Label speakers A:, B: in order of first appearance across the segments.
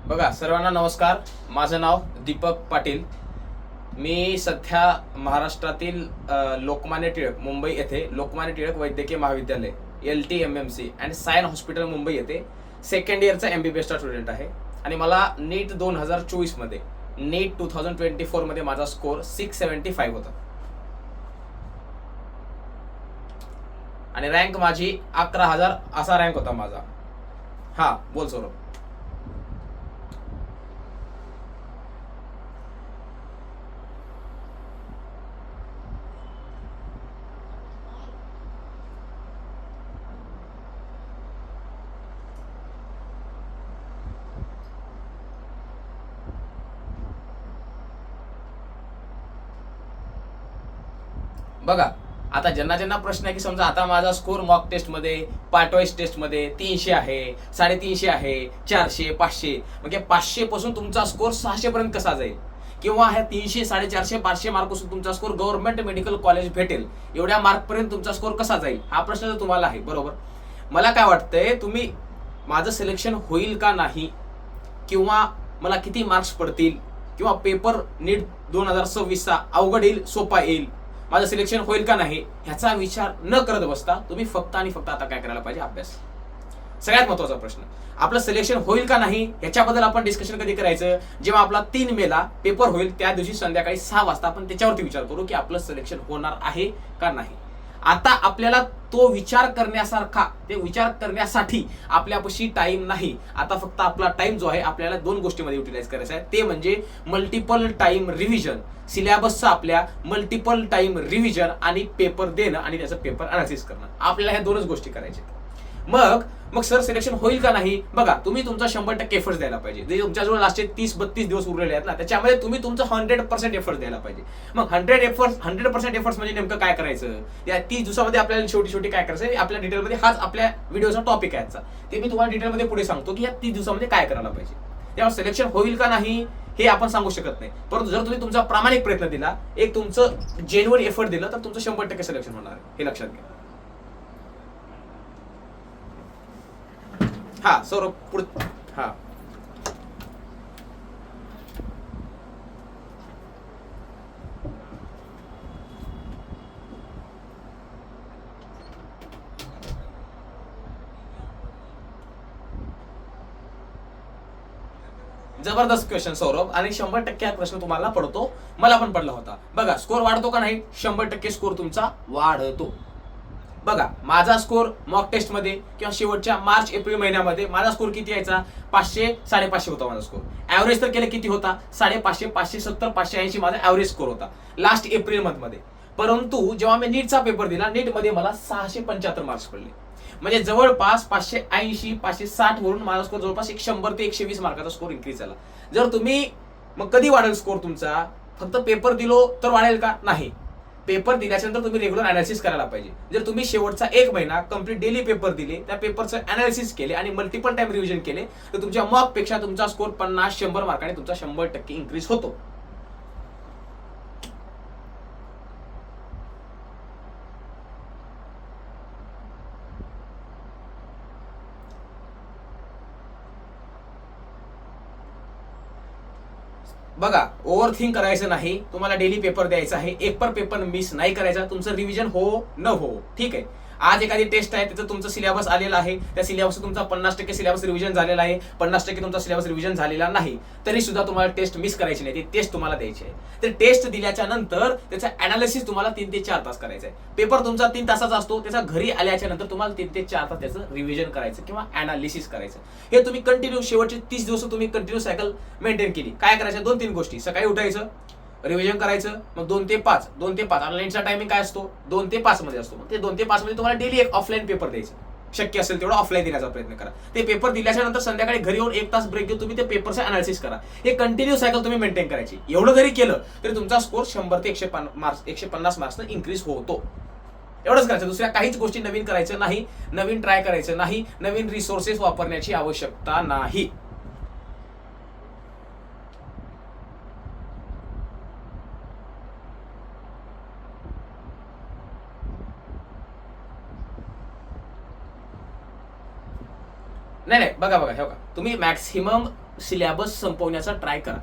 A: बघा, सर्वांना नमस्कार. माझं नाव दीपक पाटील. मी सध्या महाराष्ट्रातील लोकमान्य टिळक मुंबई येथे लोकमान्य टिळक वैद्यकीय महाविद्यालय LTMMC and Sion hospital Mumbai येथे सेकंड इयरचा MBBSचा स्टुडंट आहे. आणि मला नीट 2024 मध्ये नीट 2024 मध्ये माझा स्कोर 675 होता आणि रँक माझी 11,000 असा रँक होता माझा. हा, बोल सौरभ. बघा, आता ज्यांना प्रश्न आहे की समजा आता माझा स्कोर मॉक टेस्ट मध्ये, पार्ट वाईज टेस्ट मध्ये 300 आहे, 350 आहे, 400, 500, म्हणजे 500 पासून तुमचा स्कोर 600 पर्यंत कसा जाईल, किंवा ह्या 300, 450, 500 मार्क पासून तुमचा स्कोर गव्हर्नमेंट मेडिकल कॉलेज भेटेल एवढ्या मार्क पर्यंत तुमचा स्कोर कसा जाईल, हा प्रश्न जर तुम्हाला आहे, बरोबर. मला काय वाटतंय, तुम्ही माझं सिलेक्शन होईल का नाही, किंवा मला किती मार्क्स पडतील, किंवा पेपर नीट 2026चा अवघड येईल सोपा येईल, माझं सिलेक्शन होईल का नाही, ह्याचा विचार न करत बसता तुम्ही फक्त आणि फक्त आता काय करायला पाहिजे, अभ्यास. सगळ्यात महत्वाचा प्रश्न, आपलं सिलेक्शन होईल का नाही याच्याबद्दल आपण डिस्कशन कधी करायचं, जेव्हा आपला 3 मेला पेपर होईल त्या दिवशी संध्याकाळी 6 वाजता आपण त्याच्यावरती विचार करू की आपलं सिलेक्शन होणार आहे का नाही. आता आपल्याला तो विचार करण्यासारखा, ते विचार करण्यासाठी आपल्यापाशी टाइम नाही. आता फक्त आपला टाइम जो आहे आपल्याला 2 गोष्टींमध्ये युटिलाइज करायचा आहे, ते म्हणजे मल्टिपल टाइम रिव्हिजन, सिलेबसचा आपल्या मल्टिपल टाइम रिव्हिजन आणि पेपर देणं आणि त्याचं पेपर अनालिसिस करणं. आपल्याला ह्या 2च गोष्टी करायच्या. मग सर सिलेक्शन होईल का नाही, बघा, तुम्ही तुमचा 100% एफर्ट्स द्यायला पाहिजे. जे तुमच्याजवळ लास्टचे 30-32 दिवस उरलेले आहेत ना, त्याच्यामध्ये तुम्ही तुमचं 100% एफर्ट्स द्यायला पाहिजे. मग 100% एफर्ट्स म्हणजे नेमकं काय करायचं, या 30 दिवसामध्ये आपल्याला शेवटी काय करायचं, आपल्या डिटेलमध्ये हाच आपल्या व्हिडिओचा टॉपिक आहे आजचा, ते मी तुम्हाला डिटेलमध्ये पुढे सांगतो की या 30 दिवसामध्ये काय करायला पाहिजे. तेव्हा सिलेक्शन होईल का नाही हे आपण सांगू शकत नाही, परंतु जर तुम्ही तुमचा प्रामाणिक प्रयत्न दिला, एक तुमचं जेन्युइन एफर्ट दिलं, तर तुमचं 100% सिलेक्शन होणार आहे, हे लक्षात घ्या. हा सौरभ पुढे. हा, जबरदस्त क्वेश्चन सौरभ, आणि 100% हा प्रश्न तुम्हाला पडतो, मला पण पडला होता. बघा, स्कोर वाढतो का नाही, 100% स्कोर तुमचा वाढतो. बघा, माझा स्कोर मॉक टेस्ट मध्ये किंवा शेवटच्या मार्च एप्रिल महिन्यामध्ये माझा स्कोर किती यायचा, 500, 550 होता माझा स्कोर. ऍव्हरेज तर केलं किती होता, 550, 570, 580 माझा ऍव्हरेज स्कोर होता लास्ट एप्रिल मंथ मध्ये. परंतु जेव्हा मी नीटचा पेपर दिला, नीट मध्ये मला 675 मार्क्स पडले, म्हणजे जवळपास 580, 560 वरून माझा स्कोर जवळपास 100 ते 120 मार्काचा स्कोर इन्क्रीज झाला. जर तुम्ही, मग कधी वाढेल स्कोर तुमचा, फक्त पेपर दिलो तर वाढेल का, नाही. पेपर दिल्यानंतर तुम्ही रेग्युलर अनालिसिस करायला पाहिजे. जर तुम्ही शेवटचा 1 महिना कंप्लीट डेली पेपर दिले, त्या पेपरचं अनालिसिस केले आणि मल्टिपल टाइम रिव्हिजन केले, तर तुमच्या मॉक पेक्षा तुमचा स्कोर 50-100 मार्काने तुमचा 100% इन्क्रीज होतो. बघा, ओव्हर थिंक करायचं नाही, तुम्हाला डेली पेपर द्यायचा आहे, एक पर पेपर मिस नाही करायचा, तुमचं रिव्हिजन हो न हो, ठीक आहे. आज एखादी टेस्ट आहे, त्याचं तुमचं सिलेबस आलेला आहे, त्या सिलेबस तुमचा 50% सिलेबस रिव्हिजन झालेला आहे, 50% तुमचा सिलेबस रिव्हिजन झालेला नाही, तरी सुद्धा तुम्हाला टेस्ट मिस करायची नाही, ती टेस्ट तुम्हाला द्यायची आहे. तर टेस्ट दिल्याच्या नंतर त्याचा अनालिसिस तुम्हाला 3 ते 4 तास करायचा आहे. पेपर तुमचा 3 तासाचा असतो, त्याचा घरी आल्याच्या नंतर तुम्हाला 3 ते 4 तास त्याचं रिव्हिजन करायचं किंवा अनालिसिस करायचं. हे तुम्ही कंटिन्यू शेवटचे 30 दिवस तुम्ही कंटिन्यू सायकल मेंटेन केली. काय करायचं, 2-3 गोष्टी, सकाळी उठायचं, रिव्हिजन करायचं, मग 2 ते 5, 2 ते 5 ऑनलाईनचा टायमिंग काय असतो, 2 ते 5 मध्ये असतो. मग ते 2 ते 5 मध्ये तुम्हाला डेली एक ऑफलाईन पेपर द्यायचं, शक्य असेल तेवढा ऑफलाईन देण्याचा प्रयत्न करा. ते पेपर दिल्याच्या नंतर संध्याकाळी घरी येऊन 1 तास ब्रेक घेऊन तुम्ही ते पेपरचं अनालिसिस करा. हे कंटिन्यू सायकल तुम्ही मेंटेन करायची. एवढं जरी केलं तरी तुमचा स्कोर 100 ते 150 मार्क्सनं इन्क्रीज होतो. एवढंच करायचं, दुसऱ्या काहीच गोष्टी नवीन करायचं नाही, नवीन ट्राय करायचं नाही, नवीन रिसोर्सेस वापरण्याची आवश्यकता नाही. नाही, बघा, हे बघा, तुम्ही मॅक्सिमम सिलेबस संपवण्याचा ट्राय करा.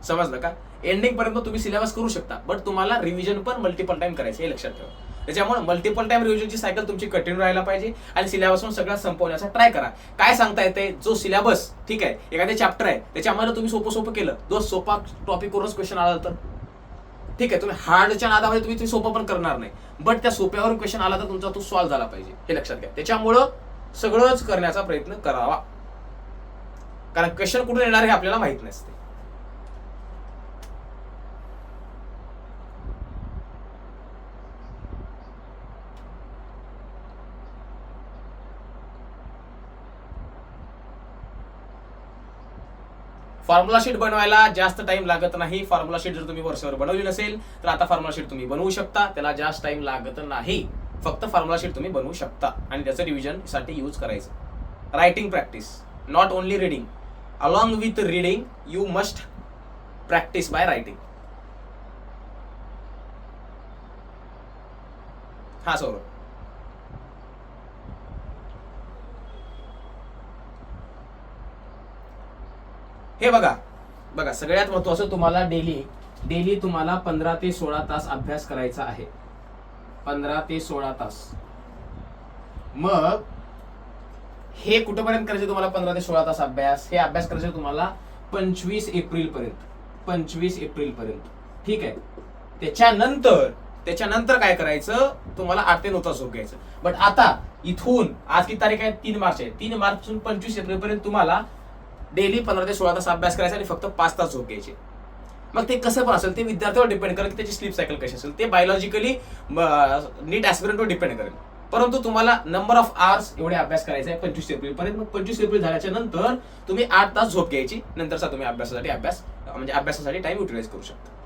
A: समजलं का? एंडिंग पर्यंत तुम्ही सिलेबस करू शकता, बट तुम्हाला रिव्हिजन पण मल्टिपल टाइम करायचं हे लक्षात ठेवा. त्याच्यामुळे मल्टिपल टाइम रिव्हिजनची सायकल तुमची कंटिन्यू राहायला पाहिजे आणि सिलेबस पण सगळं संपवण्याचा ट्राय करा. काय सांगता येते, जो सिलेबस ठीक आहे, एखादे चॅप्टर आहे त्याच्यामध्ये तुम्ही सोपं केलं, जो सोपा टॉपिक वरच क्वेश्चन आला तर ठीक आहे, तुम्ही हार्डच्या नादामध्ये तुम्ही सोपं पण करणार नाही, बट त्या सोप्यावर क्वेश्चन आला तर तुमचा तो सॉल्व्ह झाला पाहिजे हे लक्षात घ्या. त्याच्यामुळं सगळंच करण्याचा प्रयत्न करावा, कारण क्वेश्चन कुठून येणार हे आपल्याला माहित नसते. फॉर्म्युला शीट बनवायला जास्त टाइम लागत नाही. फॉर्म्युला शीट जर तुम्ही वर्षभर बनवली नसेल तर आता फॉर्म्युला शीट तुम्ही बनवू शकता, त्याला जास्त टाइम लागत नाही. फक्त फॉर्म्युला शीट तुम्ही बनवू शकता आणि त्याचं रिव्हिजन साठी यूज करायचं. Writing practice, not only reading. Along with reading you must practise by writing. हा सौरभ. हे बघा सगळ्यात महत्वाचं, तुम्हाला डेली तुम्हाला 15 ते 16 तास अभ्यास करायचा आहे. 15 ते 16 तास. मग हे कुठपर्यंत करायचं तुम्हाला 15 ते 16 तास अभ्यास? हे अभ्यास करायचं तुम्हाला 25 एप्रिल पर्यंत. 25 एप्रिल पर्यंत ठीक आहे. त्याच्यानंतर काय करायचं, तुम्हाला 8 ते 9 तास झोप घ्यायचं. बट आता इथून आज किती तारीख आहे, 3 मार्च आहे, 3 मार्च पासून 25 एप्रिल पर्यंत तुम्हाला डेली 15 ते 16 तास अभ्यास करायचा आणि फक्त 5 तास झोप घ्यायची. मग ते कसं पण असेल, ते विद्यार्थ्यावर डिपेंड करेल की त्याची स्लीप सायकल कशी असेल, ते बायोलॉजिकली नीट ऍस्पिरंटवर डिपेंड करेल. परंतु तुम्हाला नंबर ऑफ आवर्स एवढे अभ्यास करायचा आहे 25 एप्रिल पर्यंत. मग 25 एप्रिल झाल्याच्या नंतर तुम्ही 8 तास झोप घ्यायची, नंतरचा तुम्ही अभ्यासासाठी टाइम युटिलाइज करू शकता.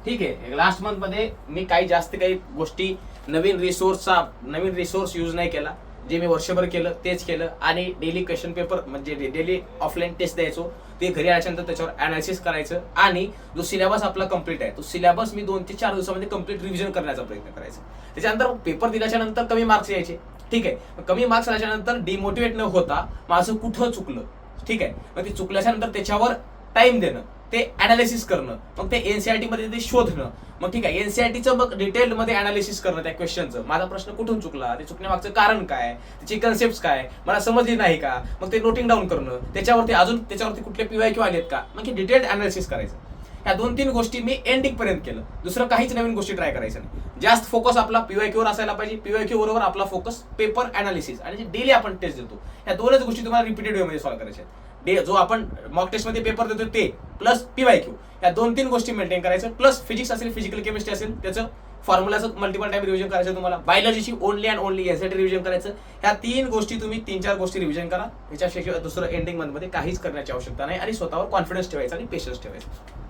A: ठीक आहे. लास्ट मंथ मध्ये मी काही गोष्टी नवीन रिसोर्स यूज नाही केला. जे मी वर्षभर केलं तेच केलं आणि डेली क्वेश्चन पेपर म्हणजे डेली ऑफलाईन टेस्ट द्यायचो, ते घरी आल्यानंतर त्याच्यावर अनालिसिस करायचं आणि जो सिलेबस आपला कम्प्लीट आहे तो सिलेबस मी 2 ते 4 दिवसामध्ये कम्प्लीट रिव्हिजन करण्याचा प्रयत्न करायचा. त्याच्यानंतर पेपर दिल्याच्या नंतर कमी मार्क्स यायचे. ठीक आहे. कमी मार्क्स आल्याच्या नंतर डिमोटिवेट न होता माझं कुठं चुकलं, ठीक आहे, मग ते चुकल्याच्या नंतर त्याच्यावर टाइम देणं, ते अनालिसिस करणं, मग ते एनसीआरटी मध्ये ते शोधणं, मग ठीक आहे एनसीआरटीचं मग डिटेल मध्ये अनालिसिस करणं त्या क्वेश्चनचं, माझा प्रश्न कुठून चुकला, ते चुकण्यामागचं कारण काय, त्याची कन्सेप्ट काय, मला समजली नाही का, मग ते नोटिंग डाऊन करणं, त्याच्यावरती कुठले पीवायक्यू आलेत का, मग हे डिटेल्ड अनालिसिस करायचं. ह्या 2-3 गोष्टी मी एंडिंग पर्यंत केलं. दुसरं काहीच नवीन गोष्टी ट्राय करायचं नाही. जास्त फोकस आपला पीवायक्यू वर असायला पाहिजे. पीवायक्यू बरोबर आपला फोकस पेपर अनालिसिस आणि जे डेली आपण टेस्ट देतो, ह्या 2च गोष्टी तुम्हाला रिपीटेड वे मध्ये सॉल्व्ह करायच्या आहेत. जो आपण मॉक टेस्ट मध्ये पेपर देतो ते प्लस पीवायक्यू, ह्या 2-3 गोष्टी मेंटेन करायचं. प्लस फिजिक्स असेल, फिजिकल केमिस्ट्री असेल, त्याचं फॉर्म्युलाचं मल्टिपल टाइम रिव्हिजन करायचं तुम्हाला. बायोलॉजीची ओनली अँड ओनली यासाठी रिव्हिजन करायचं. ह्या 3 गोष्टी तुम्ही 3-4 गोष्टी रिव्हिजन करा. ह्याच्याशिवाय दुसरं एंडिंग मंथ मध्ये काहीच करण्याची आवश्यकता नाही आणि स्वतःवर कॉन्फिडन्स ठेवायचा आणि पेशन्स ठेवायचा.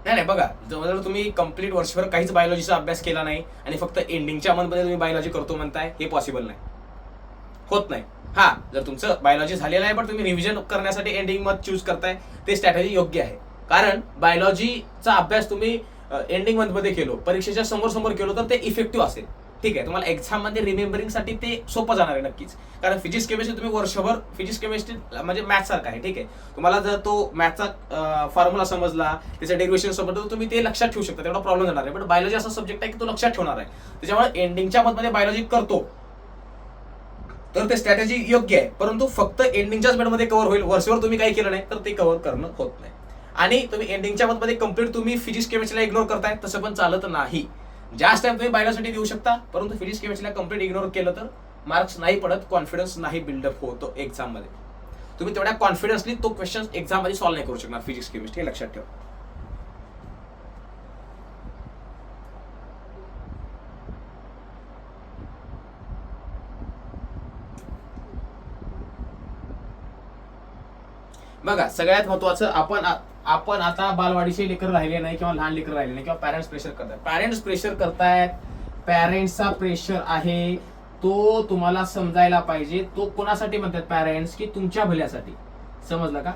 A: नाही बघा, जर तुम्ही कंप्लीट वर्षभर काहीच बायोलॉजीचा अभ्यास केला नाही आणि फक्त एंडिंगच्या मंथ मध्ये तुम्ही बायोलॉजी करतो म्हणताय, हे पॉसिबल नाही, होत नाही. हा, जर तुमचं बायोलॉजी झालेलं आहे पण तुम्ही रिव्हिजन करण्यासाठी एंडिंग मंथ चूज करताय, ते स्ट्रॅटेजी योग्य आहे. कारण बायोलॉजीचा अभ्यास तुम्ही एंडिंग मंथ मध्ये केलो, परीक्षेच्या समोर केलो तर ते इफेक्टिव्ह असेल. ठीक आहे, तुम्हाला एक्झाम मध्ये रिमेंबरिंग साठी ते सोपं जाणार आहे नक्कीच. कारण फिजिक्स केमिस्ट्री तुम्ही वर्षभर, फिजिक्स केमिस्ट्री म्हणजे मॅथ सारखं आहे. ठीक आहे, तुम्हाला जर तो मॅथचा फॉर्म्युला समजला, त्याचं डेरिव्हेशन समजलं, तर तुम्ही ते लक्षात ठेवू शकता, तेवढा प्रॉब्लेम जाणार आहे. पण बायोलॉजी असा सब्जेक्ट आहे की तो लक्षात ठेवणार आहे. त्याच्यामुळे एंडिंगच्या मध्ये बायोलॉजी करतो तर ते स्ट्रॅटेजी योग्य आहे. परंतु फक्त एंडिंगच्याच मध्ये कव्हर होईल, वर्षभर तुम्ही काही केलं नाही तर ते कव्हर करणं होत नाही. आणि तुम्ही एंडिंगच्या मध्ये कम्प्लीट तुम्ही फिजिक्स केमिस्ट्रीला इग्नोर करताय, तसं पण चालत नाही. जास्त टाइम तुम्ही बायोलॉजीसाठी देऊ शकता, परंतु फिजिक्स केमिस्ट्रीला कम्प्लीट इग्नोर केलं तर मार्क्स नाही पडत, कॉन्फिडन्स नाही बिल्डअप होतो एक्झाम मध्ये. तुम्ही तेवढ्या कॉन्फिडन्सली तो क्वेश्चन एक्झाम मध्ये सॉल्व्ह नाही करू शकणार फिजिक्स केमिस्ट्री, हे लक्षात ठेवा. बघा सगळ्यात महत्वाचं, आपण आता बालवाडीचे लेकर राहिले नाही किंवा लहान लेकर राहिले नाही किंवा पॅरेंट्स प्रेशर करतात. पॅरेंट्स प्रेशर करतायत, पॅरेंट्सचा प्रेशर आहे तो तुम्हाला समजायला पाहिजे. तो कोणासाठी म्हणतात पॅरेंट्स, की तुमच्या भल्यासाठी. समजलं का?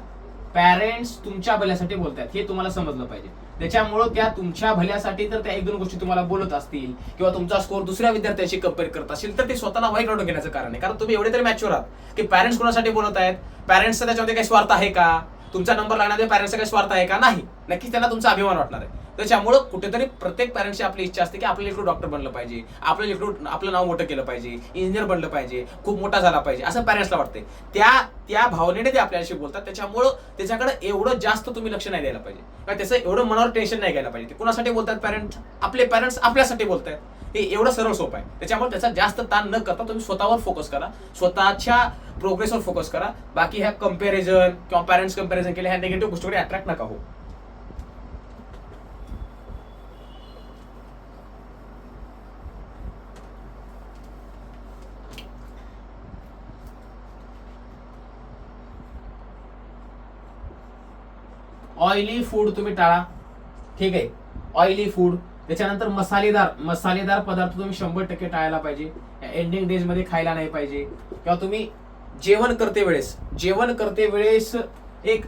A: पॅरेंट्स तुमच्या भल्यासाठी बोलतात हे तुम्हाला समजलं पाहिजे. त्याच्यामुळं त्या तुमच्या भल्यासाठी तर त्या एक दोन गोष्टी तुम्हाला बोलत असतील किंवा तुमचा स्कोर दुसऱ्या विद्यार्थ्याशी कम्पेअर करत असतील तर ते स्वतःला वाईट वाटून घेण्याचं कारण आहे. कारण तुम्ही एवढे तरी मॅच्युअर आहात की पॅरेंट्स कोणासाठी बोलत आहेत, पॅरेंट्सचा त्याच्यामध्ये काही स्वार्थ आहे का, तुमचा नंबर लागण्यामध्ये पॅरेंट्सचा काही स्वार्थ आहे का? नाही. नक्कीच त्यांना तुमचा अभिमान वाटणार आहे. त्याच्यामुळं कुठेतरी प्रत्येक पॅरेंट्सची आपली इच्छा असते की आपलं लेकरू डॉक्टर बनलं पाहिजे, आपलं लेकरू आपलं नाव मोठं केलं पाहिजे, इंजिनियर बनलं पाहिजे, खूप मोठा झाला पाहिजे, असं पॅरेंट्सला वाटते. त्या भावनेने ते आपल्याशी बोलतात. त्याच्यामुळं त्याच्याकडे एवढं जास्त तुम्ही लक्ष नाही द्यायला पाहिजे किंवा त्याचं एवढं मनावर टेन्शन नाही घ्यायला पाहिजे. ते कुणासाठी बोलतात पॅरेंट्स? आपले पॅरेंट्स आपल्यासाठी बोलतात. हे एवढं सरळ सोपं आहे. त्याच्यामुळे त्याचा जास्त ताण न करता तुम्ही स्वतःवर फोकस करा, स्वतःच्या प्रोग्रेसवर फोकस करा. बाकी ह्या कंपॅरिझन किंवा पॅरेंट्स कंपॅरिझन केल्या ह्या निगेटिव्ह गोष्टीकडे अट्रॅक्ट नका हो. ऑइली फूड तुम्ही टाळा, ठीक आहे. ऑइली फूड, त्याच्यानंतर मसालेदार पदार्थ तुम्ही 100% टाळायला पाहिजे. एंडिंग डेज मध्ये खायला नाही पाहिजे. किंवा तुम्ही जेवण करते वेळेस एक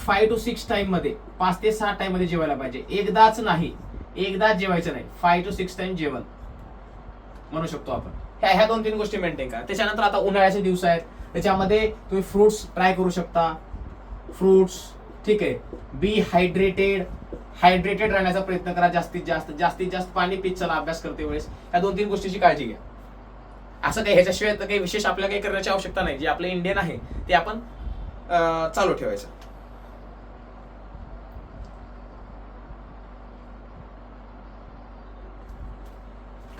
A: 5 to 6 टाइम मध्ये, 5 ते 6 टाइम मध्ये जेवायला पाहिजे. एकदाच जेवायचं नाही. 5 to 6 टाइम जेवण म्हणू शकतो आपण. ह्या 2-3 गोष्टी मेंटेन करा. त्याच्यानंतर आता उन्हाळ्याचे दिवस आहेत, त्याच्यामध्ये तुम्ही फ्रुट्स ट्राय करू शकता. फ्रुट्स, ठीक आहे. बी हायड्रेटेड राहण्याचा प्रयत्न करा. जास्तीत जास्त पाणी पीत चला अभ्यास करते वेळेस. या 2-3 गोष्टीची काळजी घ्या. असं काही ह्याच्याशिवाय तर काही विशेष आपल्याला काही करण्याची आवश्यकता नाही. जे आपलं इंडियन आहे ते आपण चालू ठेवायचं.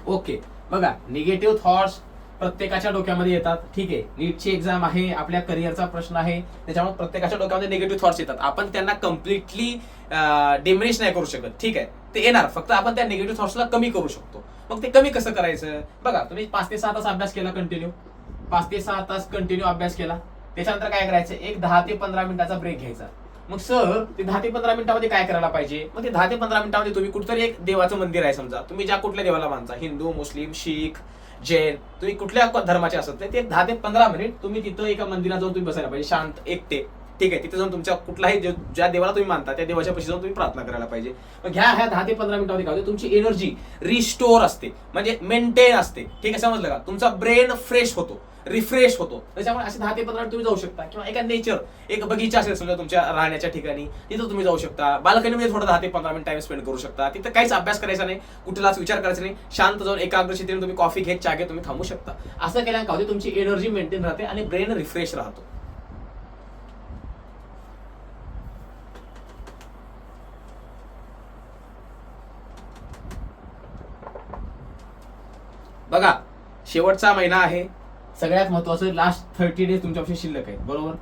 A: ओके. बघा निगेटिव्ह थॉट्स प्रत्येकाच्या डोक्यामध्ये येतात, ठीक आहे. नीटची एक्झाम आहे, आपल्या करिअरचा प्रश्न आहे, त्याच्यामुळे प्रत्येकाच्या डोक्यामध्ये निगेटिव्ह थॉट्स येतात. आपण त्यांना कम्प्लिटली डिमिनिश नाही करू शकत, ठीक आहे. ते येणार, फक्त आपण त्या निगेटिव्ह थॉट्सला कमी करू शकतो. मग ते कमी कसं करायचं? बघा तुम्ही 5 ते 6 तास अभ्यास केला कंटिन्यू, 5 ते 6 तास कंटिन्यू अभ्यास केला. त्याच्यानंतर काय करायचं? एक 10 ते 15 मिनिटाचा ब्रेक घ्यायचा. मग सर ते 10 ते 15 मिनिटामध्ये काय करायला पाहिजे? मग ते 10 ते 15 मिनिटामध्ये तुम्ही कुठतरी एक देवाचं मंदिर आहे समजा, तुम्ही ज्या कुठल्या देवाला मानता, हिंदू, मुस्लिम, शीख, जैन, तुम्ही कुठल्या धर्माचे असत नाही, ते 10 ते 15 मिनिट तुम्ही तिथं एका मंदिरात जाऊन तुम्ही बसायला पाहिजे, शांत एकटे, ठीक आहे. तिथे जाऊन तुमच्या कुठलाही ज्या देवाला तुम्ही मानता त्या देवाच्या पाशी जाऊन तुम्ही प्रार्थना करायला पाहिजे. मग ह्या 10 ते 15 मिनिटामध्ये काय होते? तुमची एनर्जी रिस्टोर असते, म्हणजे मेंटेन असते, ठीक आहे. समजलं का? तुमचा ब्रेन फ्रेश होतो, रिफ्रेश होतो. त्याच्यामुळे असे 10 ते 15 मिनिट तुम्ही जाऊ शकता. किंवा एका नेचर, एक बगीचा असेल समजा तुमच्या राहण्याच्या ठिकाणी, तिथं तुम्ही जाऊ शकता. बाल्कनीमध्ये थोडं 10 ते 15 मिनिट टाइम स्पेंड करू शकता. तिथं काहीच अभ्यास करायचा नाही, कुठलाच विचार करायचा नाही, शांत जाऊन एकाग्रचित्तेने तुम्ही कॉफी घेत, चहा घेत तुम्ही थांबू शकता. असं केल्याने काय होते? तुमची एनर्जी मेंटेन राहते आणि ब्रेन रिफ्रेश राहतो. बघा शेवटचा महिना आहे, सगळ्यात महत्वाचं लास्ट 30 डेज तुमच्यापाशी शिल्लक आहेत, बरोबर.